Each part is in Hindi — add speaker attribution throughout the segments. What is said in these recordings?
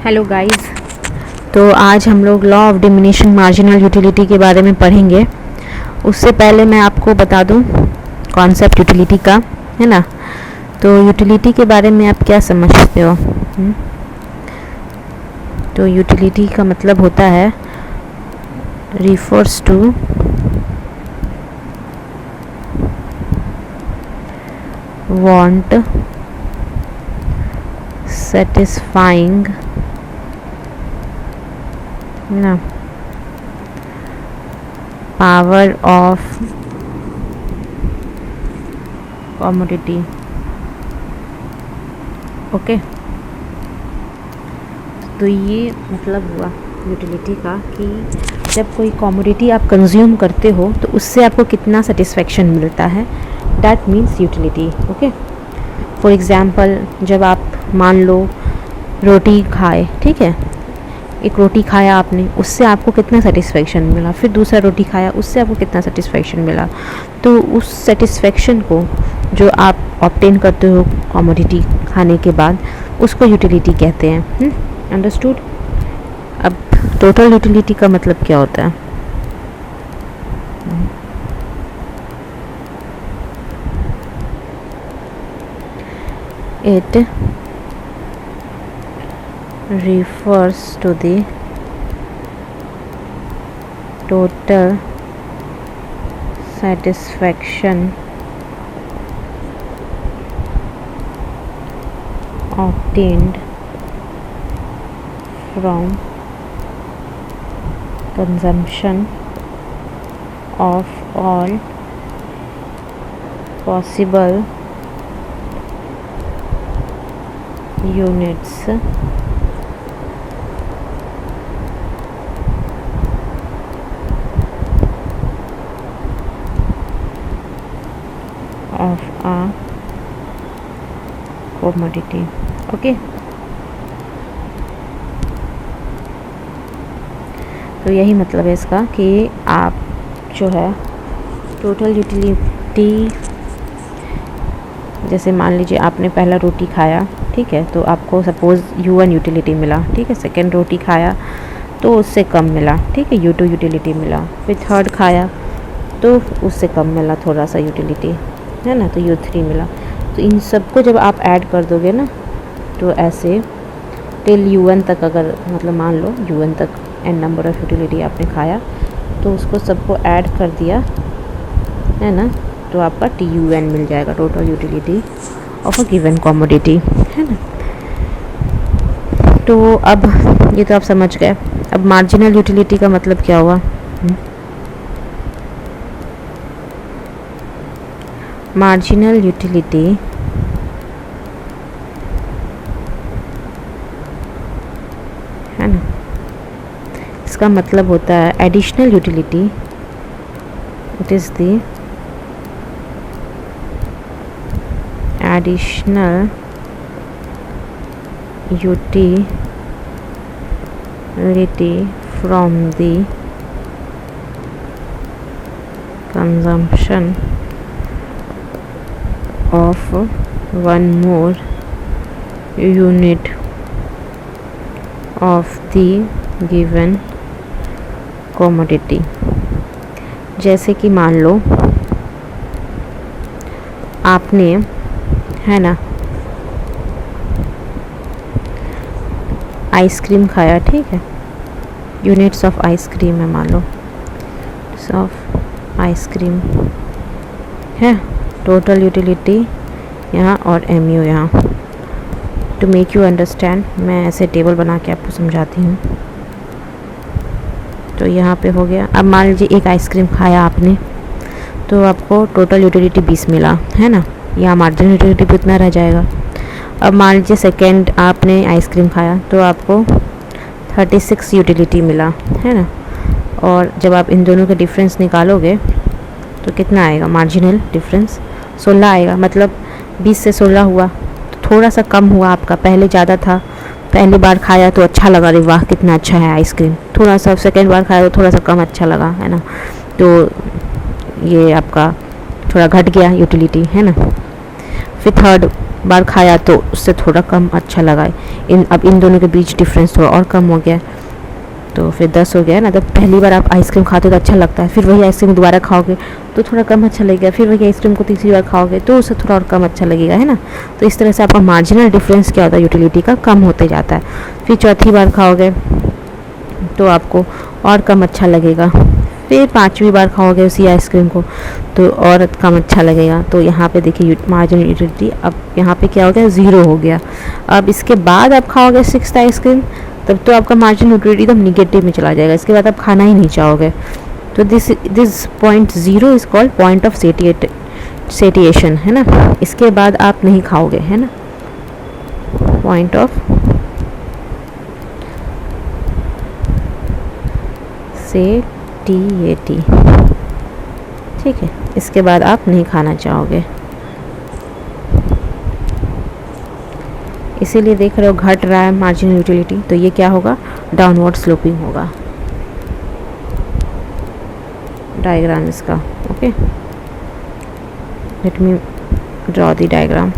Speaker 1: Hello guys. तो आज हम लोग law of diminishing marginal utility के बारे में पढ़ेंगे। उससे पहले मैं आपको बता दूं कॉन्सेप्ट यूटिलिटी का, है ना। तो यूटिलिटी के बारे में आप क्या समझते हो? तो यूटिलिटी का मतलब होता है रिफर्स टू वांट satisfying ना पावर ऑफ कमोडिटी। ओके, तो ये मतलब हुआ यूटिलिटी का कि जब कोई कमोडिटी आप कंज्यूम करते हो तो उससे आपको कितना सेटिस्फेक्शन मिलता है, that means utility. Okay, for example जब आप मान लो रोटी खाए, ठीक है, एक रोटी खाया आपने, उससे आपको कितना सेटिस्फेक्शन मिला, फिर दूसरा रोटी खाया उससे आपको कितना सेटिस्फेक्शन मिला, तो उस सेटिस्फेक्शन को जो आप ऑब्टेन करते हो कमोडिटी खाने के बाद, उसको यूटिलिटी कहते हैं। अंडरस्टूड? अब टोटल यूटिलिटी का मतलब क्या होता है? It refers to the total satisfaction obtained from consumption of all possible units of a commodity। Okay, तो यही मतलब है इसका कि आप जो है टोटल यूटिलिटी, जैसे मान लीजिए आपने पहला रोटी खाया, ठीक है, तो आपको सपोज़ U1 यूटिलिटी मिला, ठीक है। सेकेंड रोटी खाया तो उससे कम मिला, ठीक है, U2 यूटिलिटी मिला। फिर थर्ड खाया तो उससे कम मिला थोड़ा सा यूटिलिटी, है ना, तो U3 मिला। तो इन सबको जब आप ऐड कर दोगे ना, तो ऐसे टिल U1 तक, अगर मतलब मान लो U1 तक n नंबर ऑफ़ यूटिलिटी आपने खाया, तो उसको सबको ऐड कर दिया, है ना, तो आपका TUN मिल जाएगा, total utility of a given commodity, है ना। तो अब ये तो आप समझ गए। अब मार्जिनल यूटिलिटी का मतलब क्या हुआ? मार्जिनल यूटिलिटी है ना, इसका मतलब होता है additional utility. It is the additional utility from the consumption of one more unit of the given commodity। जैसे कि मान लो आपने, है ना, आइसक्रीम खाया, ठीक है, यूनिट्स ऑफ आइसक्रीम है, मान लो ऑफ आइसक्रीम है, टोटल यूटिलिटी यहाँ और MU यहाँ। टू मेक यू अंडरस्टैंड मैं ऐसे टेबल बना के आपको समझाती हूँ। तो यहाँ पे हो गया। अब मान लीजिए एक आइसक्रीम खाया आपने, तो आपको टोटल यूटिलिटी 20 मिला, है ना, यहाँ मार्जिनल यूटिलिटी भी उतना रह जाएगा। अब मान लीजिए सेकेंड आपने आइसक्रीम खाया तो आपको 36 यूटिलिटी मिला, है ना, और जब आप इन दोनों का डिफरेंस निकालोगे तो कितना आएगा? मार्जिनल डिफरेंस 16 आएगा। मतलब 20 से 16 हुआ तो थोड़ा सा कम हुआ आपका, पहले ज़्यादा था, पहली बार खाया तो अच्छा लगा, अरे वाह कितना अच्छा है आइसक्रीम, थोड़ा सा सेकेंड बार खाया तो थोड़ा सा कम अच्छा लगा, है ना, तो ये आपका थोड़ा घट गया यूटिलिटी, है ना। फिर थर्ड बार खाया तो उससे थोड़ा कम अच्छा लगा। अब इन दोनों के बीच डिफरेंस थोड़ा और कम हो गया, तो फिर 10 हो गया ना। तो पहली बार आप आइसक्रीम खाते हो तो अच्छा लगता है, फिर वही आइसक्रीम दोबारा खाओगे तो थोड़ा कम अच्छा लगेगा, फिर वही आइसक्रीम को तीसरी बार खाओगे तो उससे थोड़ा और कम अच्छा लगेगा, है ना। तो इस तरह से आपका मार्जिनल डिफरेंस क्या होता है यूटिलिटी का, कम होते जाता है। फिर चौथी बार खाओगे तो आपको और कम अच्छा लगेगा, फिर पांचवी बार खाओगे उसी आइसक्रीम को तो और कम अच्छा लगेगा। तो यहाँ पे देखिए मार्जिनल यूटिलिटी अब यहाँ पे क्या हो गया, 0 हो गया। अब इसके बाद आप खाओगे 6th आइसक्रीम, तब तो आपका मार्जिनल यूटिलिटी एकदम निगेटिव में चला जाएगा, इसके बाद आप खाना ही नहीं चाहोगे। तो this point 0 is called point of satiation, है ना। इसके बाद आप नहीं खाओगे, है ना, पॉइंट ऑफ सेटिएटी, ठीक है। इसके बाद आप नहीं खाना चाहोगे, इसीलिए देख रहे हो घट रहा है मार्जिनल यूटिलिटी, तो ये क्या होगा, डाउनवर्ड स्लोपिंग होगा डायग्राम इसका। Okay, let me draw the diagram.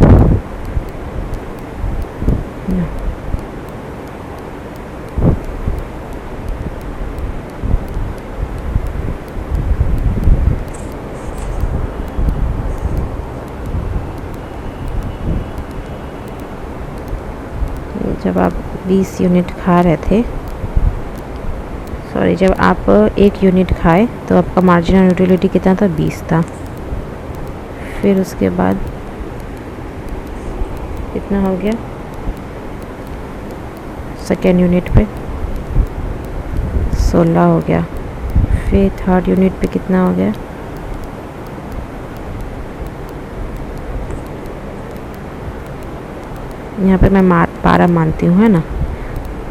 Speaker 1: जब आप 20 यूनिट खा रहे थे, सॉरी, जब आप 1 यूनिट खाए तो आपका मार्जिनल यूटिलिटी कितना था, 20 था। फिर उसके बाद कितना हो गया, सेकेंड यूनिट पे 16 हो गया। फिर थर्ड यूनिट पे कितना हो गया, यहाँ पे मैं 12 मानती हूँ, है ना,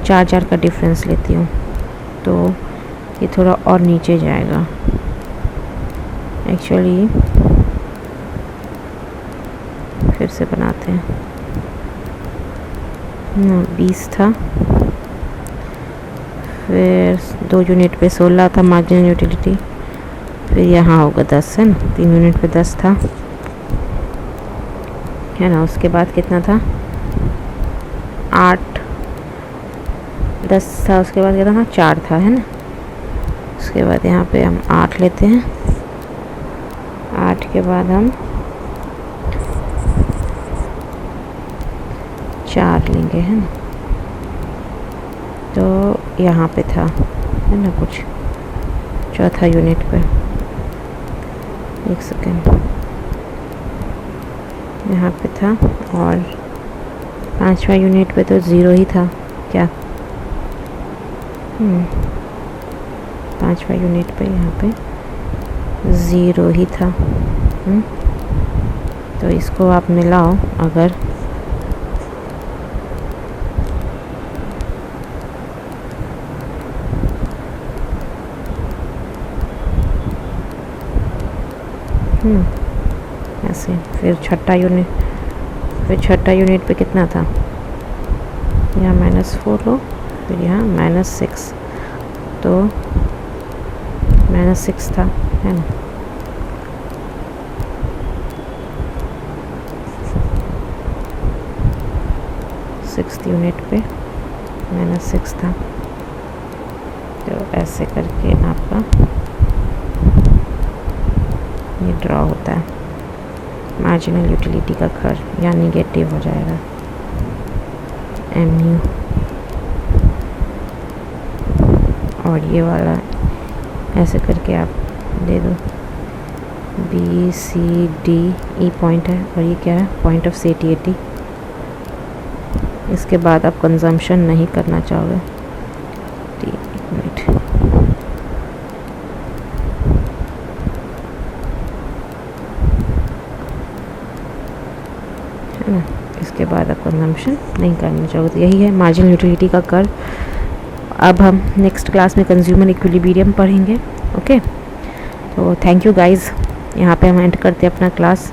Speaker 1: 4 का डिफरेंस लेती हूँ, तो ये थोड़ा और नीचे जाएगा। एक्चुअली फिर से बनाते हैं ना, 20 था, फिर 2 यूनिट पे 16 था मार्जिनल यूटिलिटी, फिर यहाँ होगा 10, है ना, 3 यूनिट पे 10 था, है ना। उसके बाद कितना था, 8, 10 था, उसके बाद कितना था, 4 था, है ना। उसके बाद यहाँ पे हम 8 लेते हैं, 8 के बाद हम 4 लेंगे, है ना। तो यहाँ पे था, है ना, कुछ चौथा यूनिट पे, एक सेकेंड, यहाँ पे था, और 5वां यूनिट पे तो 0 ही था क्या, 5वां यूनिट पे यहाँ पे 0 ही था। तो इसको आप मिलाओ, अगर ऐसे, फिर छठा यूनिट पे कितना था, यहाँ -4 लो, फिर यहाँ -6, तो -6 था, है ना। सिक्स्थ यूनिट पे -6 था, तो ऐसे करके आपका ये ड्रॉ होता है मार्जिनल यूटिलिटी का कर्व, या निगेटिव हो जाएगा MU। और ये वाला ऐसे करके आप दे दो, BCDE पॉइंट है, और ये क्या है, पॉइंट ऑफ सेटिएटी। इसके बाद आप कंजम्पशन नहीं करना चाहोगे, एक मिनट, है ना। इसके बाद आप कंजम्पशन नहीं करना चाहोगे, तो यही है मार्जिनल यूटिलिटी का कर्व। अब हम नेक्स्ट क्लास में कंज्यूमर इक्विलिब्रियम पढ़ेंगे। ओके, तो थैंक यू गाइज़, यहाँ पे हम एंड करते हैं अपना क्लास।